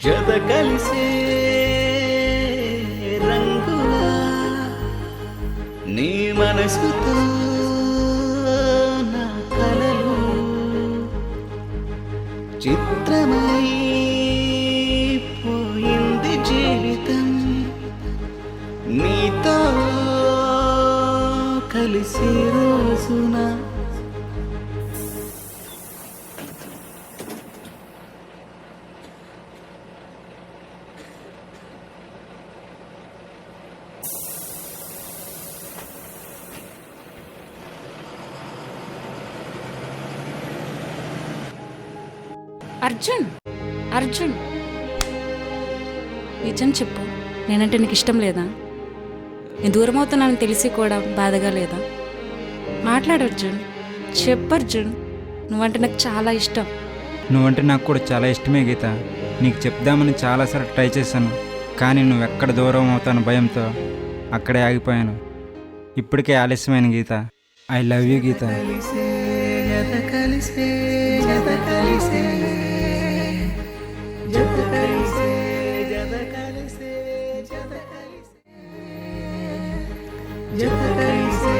జత కలిసే రంగులా నీ మనసుతో నా కలలు చిత్రమై పోయింది జీవితం నీతో కలిసి రోజున. అర్జున్, అర్జున్, నిజం చెప్పు, నేనంటే నీకు ఇష్టం లేదా? నేను దూరం అవుతున్నానని తెలిసి కూడా బాధగా లేదా? మాట్లాడు అర్జున్, చెప్పు అర్జున్, నువ్వంటే నాకు చాలా ఇష్టం. నువ్వంటే నాకు కూడా చాలా ఇష్టమే గీత. నీకు చెప్దామని చాలాసార్లు ట్రై చేశాను, కానీ నువ్వు ఎక్కడ దూరం అవుతాను భయంతో అక్కడే ఆగిపోయాను. ఇప్పటికే ఆలస్యమైన గీత. ఐ లవ్ యూ గీత. జత కలిసే